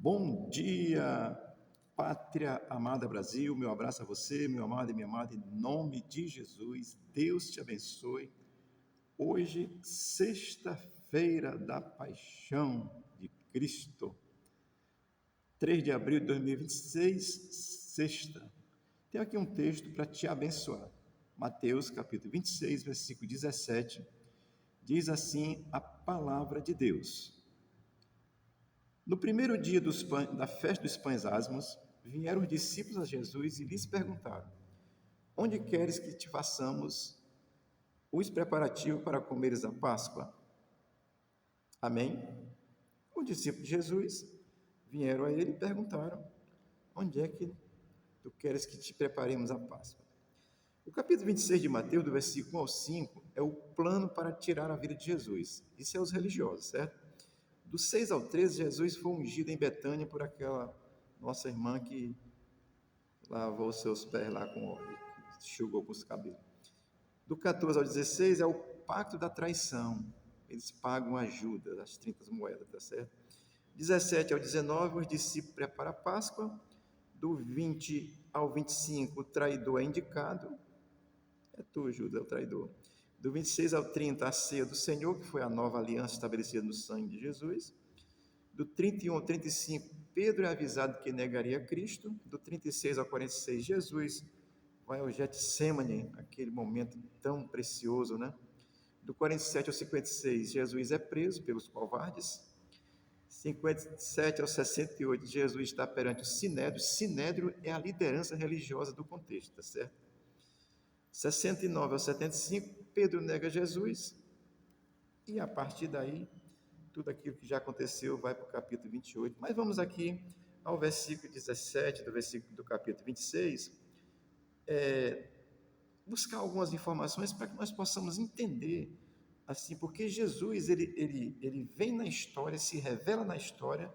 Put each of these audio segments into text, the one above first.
Bom dia, pátria amada Brasil, meu abraço a você, meu amado e minha amada, em nome de Jesus, Deus te abençoe. Hoje, sexta-feira da Paixão de Cristo, 3 de abril de 2026, sexta. Tem aqui um texto para te abençoar. Mateus, capítulo 26, versículo 17, diz assim a palavra de Deus. No primeiro dia da festa dos pães asmos, vieram os discípulos a Jesus e lhes perguntaram: Onde queres que te façamos os preparativos para comeres a Páscoa? Amém? Os discípulos de Jesus vieram a ele e perguntaram: Onde é que tu queres que te preparemos a Páscoa? O capítulo 26 de Mateus, do versículo 1 ao 5, é o plano para tirar a vida de Jesus. Isso é os religiosos, certo? Do 6 ao 13, Jesus foi ungido em Betânia por aquela nossa irmã que lavou os seus pés lá com óleo, enxugou com os cabelos. Do 14 ao 16 é o pacto da traição. Eles pagam ajuda, as 30 moedas, tá certo? 17 ao 19, os discípulos preparam a Páscoa. Do 20 ao 25, o traidor é indicado. É tu, Judas, é o traidor. Do 26 ao 30, a ceia do Senhor, que foi a nova aliança estabelecida no sangue de Jesus. Do 31 ao 35, Pedro é avisado que negaria Cristo. Do 36 ao 46, Jesus vai ao Getsemane, aquele momento tão precioso, né? Do 47 ao 56, Jesus é preso pelos covardes. 57 ao 68, Jesus está perante o Sinédrio. Sinédrio é a liderança religiosa do contexto, tá certo? 69 ao 75, Pedro nega Jesus. E a partir daí, tudo aquilo que já aconteceu vai para o capítulo 28. Mas vamos aqui ao versículo 17 do capítulo 26, buscar algumas informações para que nós possamos entender, assim, porque Jesus, ele vem na história, se revela na história,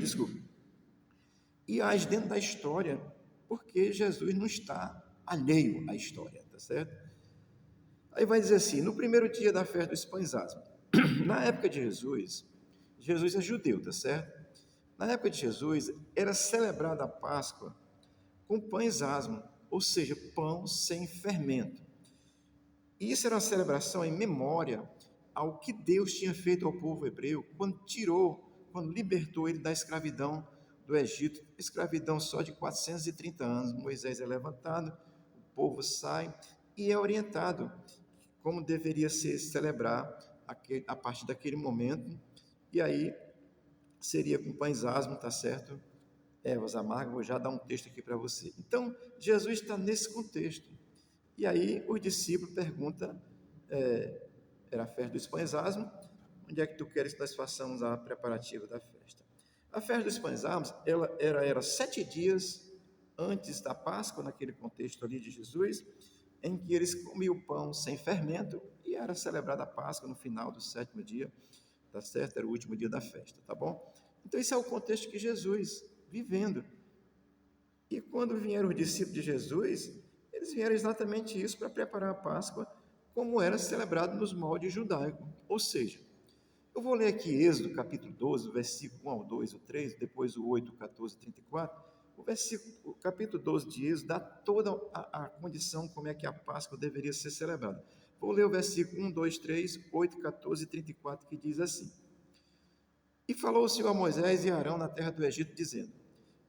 desculpe, e age dentro da história, porque Jesus não está alheio à história, tá certo? Aí vai dizer assim, no primeiro dia da festa dos pães asmos, na época de Jesus, Jesus é judeu, tá certo? Na época de Jesus, era celebrada a Páscoa com pães asmos, ou seja, pão sem fermento. E isso era uma celebração em memória ao que Deus tinha feito ao povo hebreu quando libertou ele da escravidão do Egito, escravidão só de 430 anos. Moisés é levantado, o povo sai e é orientado como deveria ser celebrar a partir daquele momento, e aí seria com pães asmos, tá certo? Ervas amargas, vou já dar um texto aqui para você. Então, Jesus está nesse contexto. E aí os discípulos perguntam, era a festa dos pães asmos, onde é que tu queres que nós façamos a preparativa da festa? A festa dos pães asmos, ela era 7 dias antes da Páscoa, naquele contexto ali de Jesus, em que eles comiam o pão sem fermento e era celebrada a Páscoa no final do 7º dia, tá certo? Era o último dia da festa, tá bom? Então esse é o contexto que Jesus vivendo. E quando vieram os discípulos de Jesus, eles vieram exatamente isso para preparar a Páscoa como era celebrado nos moldes judaicos. Ou seja, eu vou ler aqui Êxodo capítulo 12, versículo 1 ao 2, o 3, depois o 8, 14, 34. O capítulo 12 de Êxodo dá toda a condição como é que a Páscoa deveria ser celebrada. Vou ler o versículo 1, 2, 3, 8, 14 e 34, que diz assim: E falou o Senhor a Moisés e a Arão na terra do Egito, dizendo: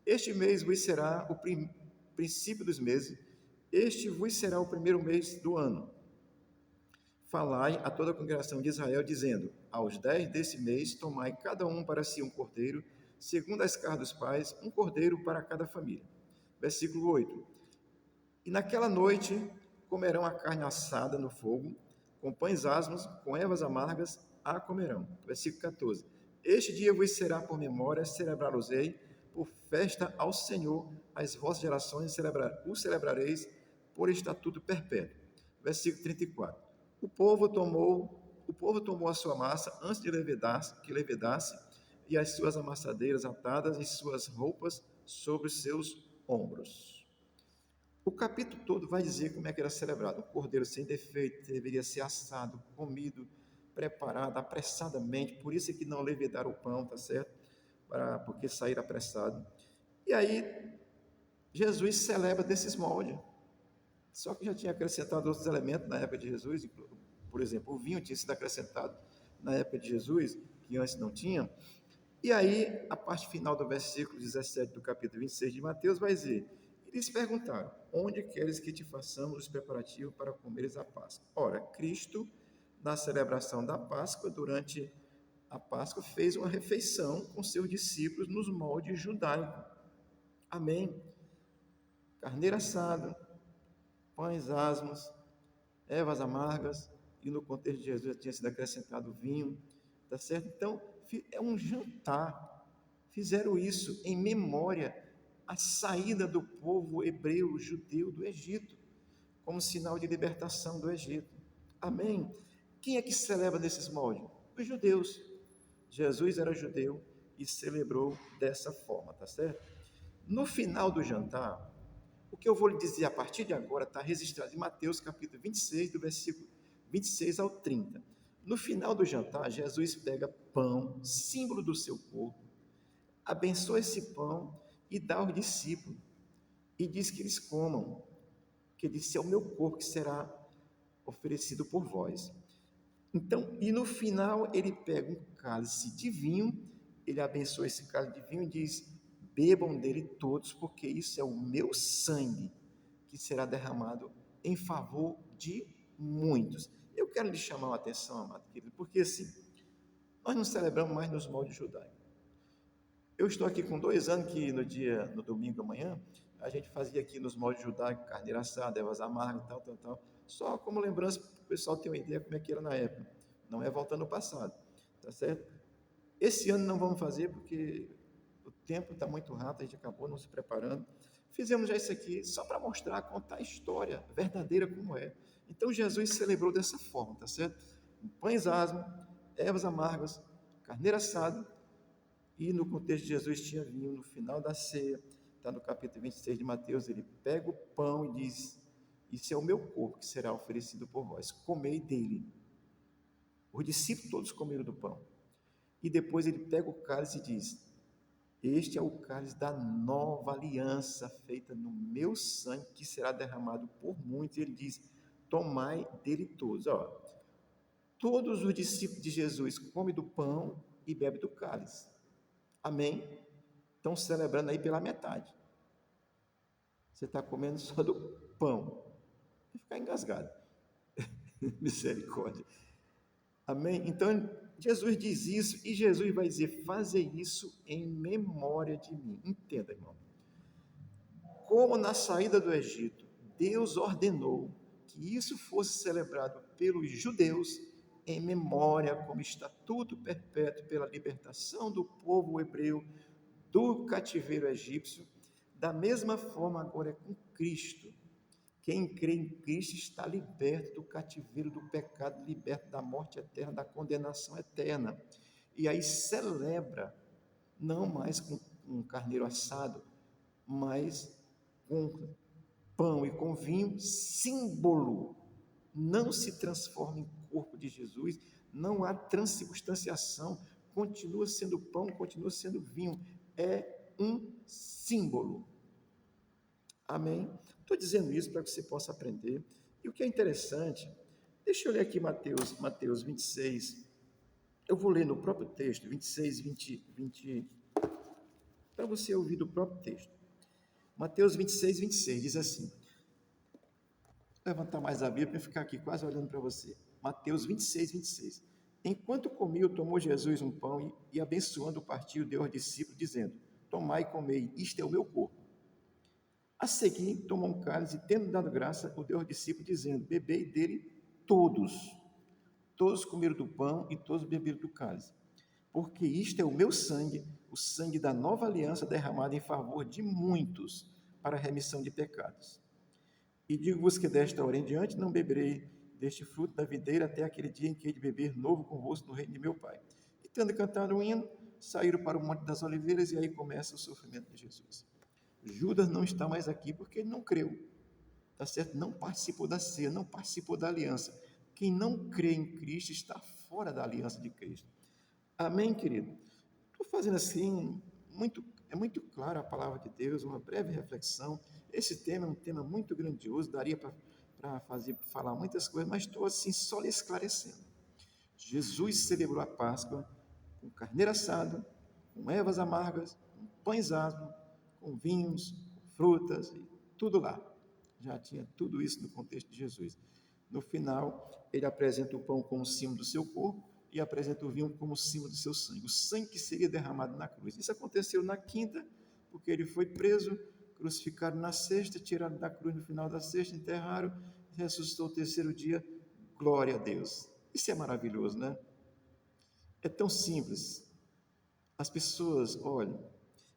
Este mês vos será o princípio dos meses, este vos será o primeiro mês do ano. Falai a toda a congregação de Israel, dizendo: Aos 10 desse mês, tomai cada um para si um cordeiro, segundo as casas dos pais, um cordeiro para cada família. Versículo 8. E naquela noite comerão a carne assada no fogo, com pães asmos, com ervas amargas, a comerão. Versículo 14. Este dia vos será por memória, celebrá-los-ei, por festa ao Senhor, as vossas gerações o celebrareis por estatuto perpétuo. Versículo 34. O povo tomou a sua massa antes que levedasse, e as suas amassadeiras atadas em suas roupas sobre os seus ombros. O capítulo todo vai dizer como é que era celebrado. O cordeiro sem defeito deveria ser assado, comido, preparado apressadamente, por isso é que não levedaram o pão, tá certo? porque saíram apressado. E aí, Jesus celebra desses moldes. Só que já tinha acrescentado outros elementos na época de Jesus, por exemplo, o vinho tinha sido acrescentado na época de Jesus, que antes não tinha. E aí, a parte final do versículo 17 do capítulo 26 de Mateus vai dizer: eles perguntaram: onde queres que te façamos os preparativos para comeres a Páscoa? Ora, Cristo, na celebração da Páscoa, durante a Páscoa, fez uma refeição com seus discípulos nos moldes judaicos. Amém? Carneiro assado, pães asmos, ervas amargas, e no contexto de Jesus já tinha sido acrescentado vinho, tá certo? Então, é um jantar. Fizeram isso em memória à saída do povo hebreu, judeu do Egito, como sinal de libertação do Egito. Amém? Quem é que celebra desses moldes? Os judeus. Jesus era judeu e celebrou dessa forma, tá certo? No final do jantar, o que eu vou lhe dizer a partir de agora está registrado em Mateus capítulo 26, do versículo 26 ao 30. No final do jantar, Jesus pega pão, símbolo do seu corpo, abençoa esse pão e dá aos discípulos, e diz que eles comam, que ele disse: é o meu corpo que será oferecido por vós. Então, e no final ele pega um cálice de vinho, ele abençoa esse cálice de vinho e diz: bebam dele todos, porque isso é o meu sangue, que será derramado em favor de muitos. Eu quero lhe chamar a atenção, amado querido, porque assim, nós não celebramos mais nos moldes judaicos. Eu estou aqui com 2 anos que no domingo amanhã, a gente fazia aqui nos moldes judaicos, carneira assada, ervas amargas, tal. Só como lembrança, para o pessoal ter uma ideia como é que era na época. Não é voltando ao passado, tá certo? Esse ano não vamos fazer porque o tempo está muito rápido, a gente acabou não se preparando. Fizemos já isso aqui só para mostrar, contar a história verdadeira como é. Então Jesus celebrou dessa forma, tá certo? Pães asmos, ervas amargas, carneira assada, e no contexto de Jesus tinha vinho. No final da ceia, está no capítulo 26 de Mateus, ele pega o pão e diz: isso é o meu corpo que será oferecido por vós, comei dele. Os discípulos todos comeram do pão. E depois ele pega o cálice e diz: este é o cálice da nova aliança, feita no meu sangue, que será derramado por muitos. E ele diz: tomai dele todos. Todos os discípulos de Jesus comem do pão e bebem do cálice. Amém? Estão celebrando aí pela metade. Você está comendo só do pão. Vai ficar engasgado. Misericórdia. Amém? Então, Jesus diz isso e Jesus vai dizer: fazer isso em memória de mim. Entenda, irmão. Como na saída do Egito, Deus ordenou que isso fosse celebrado pelos judeus em memória como estatuto perpétuo pela libertação do povo hebreu do cativeiro egípcio, da mesma forma agora é com Cristo. Quem crê em Cristo está liberto do cativeiro do pecado, liberto da morte eterna, da condenação eterna. E aí celebra, não mais com um carneiro assado, mas com pão e com vinho, símbolo. Não se transforma em corpo de Jesus, não há transubstanciação, continua sendo pão, continua sendo vinho, é um símbolo. Amém? Estou dizendo isso para que você possa aprender. E o que é interessante, deixa eu ler aqui Mateus 26. Eu vou ler no próprio texto, 26, 20, para você ouvir do próprio texto. Mateus 26, 26, diz assim. Vou levantar mais a Bíblia para ficar aqui quase olhando para você. Mateus 26, 26. Enquanto comia, tomou Jesus um pão e abençoando, partiu, deu aos discípulos, dizendo: tomai e comei, isto é o meu corpo. A seguir, tomou um cálice e, tendo dado graça, o deu aos discípulos, dizendo: bebei dele todos. Todos comeram do pão e todos beberam do cálice. Porque isto é o meu sangue, o sangue da nova aliança derramado em favor de muitos para a remissão de pecados. E digo-vos que desta hora em diante não beberei deste fruto da videira até aquele dia em que hei de beber novo convosco no reino de meu Pai. E tendo cantado um hino, saíram para o Monte das Oliveiras, e aí começa o sofrimento de Jesus. Judas não está mais aqui porque ele não creu, tá certo? Não participou da ceia, não participou da aliança. Quem não crê em Cristo está fora da aliança de Cristo. Amém, querido? Estou fazendo assim, é muito claro a palavra de Deus, uma breve reflexão. Esse tema é um tema muito grandioso, daria para falar muitas coisas, mas estou assim só lhe esclarecendo. Jesus celebrou a Páscoa com carneiro assado, com ervas amargas, com pães asmos, com vinhos, com frutas e tudo lá. Já tinha tudo isso no contexto de Jesus. No final, ele apresenta o pão como símbolo do seu corpo e apresenta o vinho como símbolo do seu sangue, o sangue que seria derramado na cruz. Isso aconteceu na quinta, porque ele foi preso, crucificado na sexta, tirado da cruz no final da sexta, enterraram, ressuscitou o terceiro dia. Glória a Deus. Isso é maravilhoso, né? É tão simples. As pessoas, olha,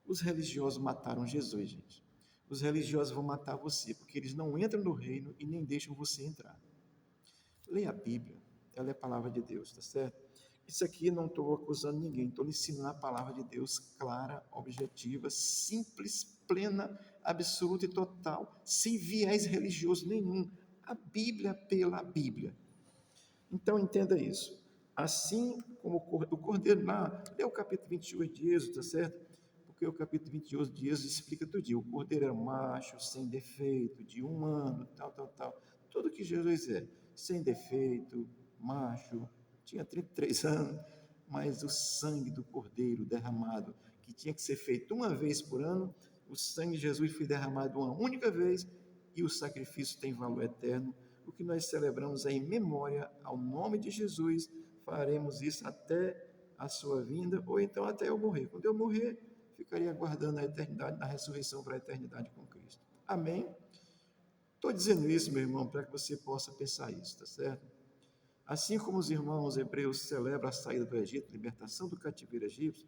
os religiosos mataram Jesus, gente. Os religiosos vão matar você, porque eles não entram no reino e nem deixam você entrar. Leia a Bíblia, ela é a palavra de Deus, tá certo? Isso aqui não estou acusando ninguém, estou lhe ensinando a palavra de Deus clara, objetiva, simples, plena, absoluta e total, sem viés religioso nenhum. A Bíblia pela Bíblia. Então entenda isso. Assim como o cordeiro lá, lê o capítulo 28 de Êxodo, tá certo? Porque o capítulo 28 de Êxodo explica tudo. O cordeiro era macho, sem defeito, de 1 ano, tal. Tudo que Jesus é, sem defeito, macho, tinha 33 anos, mas o sangue do cordeiro derramado, que tinha que ser feito uma vez por ano, o sangue de Jesus foi derramado uma única vez e o sacrifício tem valor eterno. O que nós celebramos é em memória ao nome de Jesus. Faremos isso até a sua vinda, ou então até eu morrer. Quando eu morrer, ficaria aguardando a eternidade, a ressurreição para a eternidade com Cristo. Amém? Estou dizendo isso, meu irmão, para que você possa pensar isso, tá certo? Assim como os irmãos hebreus celebram a saída do Egito, a libertação do cativeiro egípcio,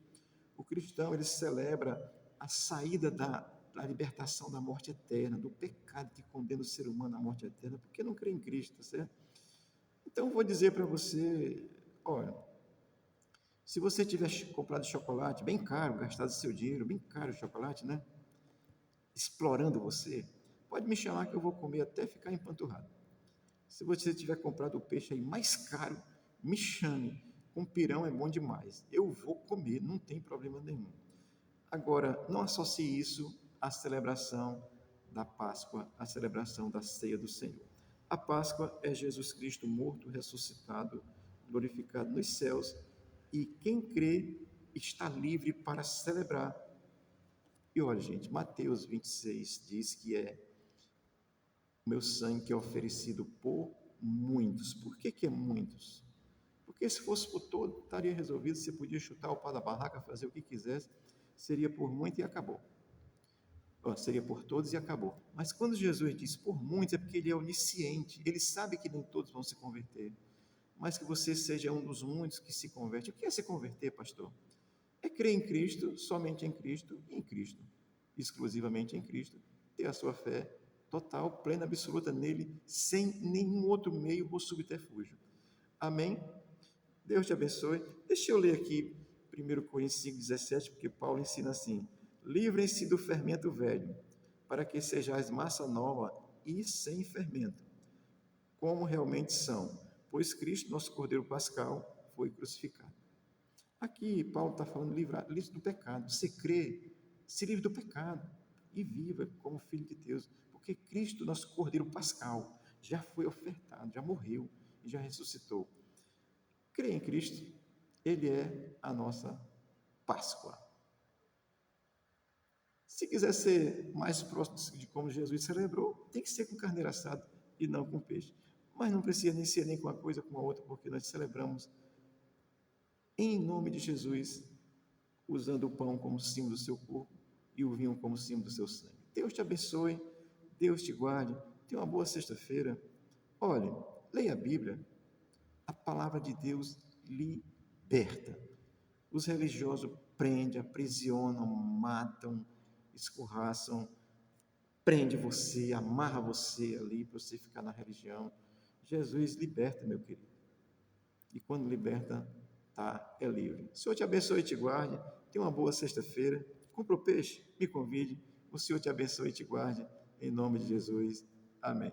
o cristão ele celebra a saída da libertação da morte eterna, do pecado que condena o ser humano à morte eterna, porque não crê em Cristo, tá certo? Então, vou dizer para você, olha, se você tiver comprado chocolate bem caro, gastado seu dinheiro, bem caro o chocolate, né? Explorando você, pode me chamar que eu vou comer até ficar empanturrado. Se você tiver comprado o peixe aí mais caro, me chame. Com pirão é bom demais. Eu vou comer, não tem problema nenhum. Agora, não associe isso à celebração da Páscoa, à celebração da ceia do Senhor. A Páscoa é Jesus Cristo morto, ressuscitado, glorificado nos céus, e quem crê está livre para celebrar. E olha, gente, Mateus 26 diz que é o meu sangue que é oferecido por muitos. Por que é muitos? Porque se fosse por todo, estaria resolvido, você podia chutar o pau da barraca, fazer o que quisesse, seria por muito e acabou. Seria por todos e acabou. Mas quando Jesus diz por muitos, é porque ele é onisciente, ele sabe que nem todos vão se converter, mas que você seja um dos muitos que se converte. O que é se converter, pastor? É crer em Cristo, somente em Cristo e em Cristo, exclusivamente em Cristo, ter a sua fé total, plena, absoluta nele, sem nenhum outro meio ou subterfúgio. Amém? Deus te abençoe. Deixa eu ler aqui 1 Coríntios 5,17, porque Paulo ensina assim: livrem-se do fermento velho, para que sejais massa nova e sem fermento, como realmente são, pois Cristo, nosso Cordeiro Pascal, foi crucificado. Aqui Paulo está falando livre do pecado. Você crê, se livre do pecado e viva como filho de Deus, porque Cristo, nosso Cordeiro Pascal, já foi ofertado, já morreu e já ressuscitou. Crê em Cristo, Ele é a nossa Páscoa. Se quiser ser mais próximo de como Jesus celebrou, tem que ser com carneiro assado e não com peixe. Mas não precisa nem ser nem com uma coisa com a outra, porque nós celebramos em nome de Jesus, usando o pão como símbolo do seu corpo e o vinho como símbolo do seu sangue. Deus te abençoe, Deus te guarde, tenha uma boa sexta-feira. Olhe, leia a Bíblia, a palavra de Deus liberta. Os religiosos prendem, aprisionam, matam, escorraçam, prende você, amarra você ali para você ficar na religião. Jesus liberta, meu querido. E quando liberta, é livre. O Senhor te abençoe e te guarde. Tenha uma boa sexta-feira. Compre o peixe, me convide. O Senhor te abençoe e te guarde. Em nome de Jesus. Amém.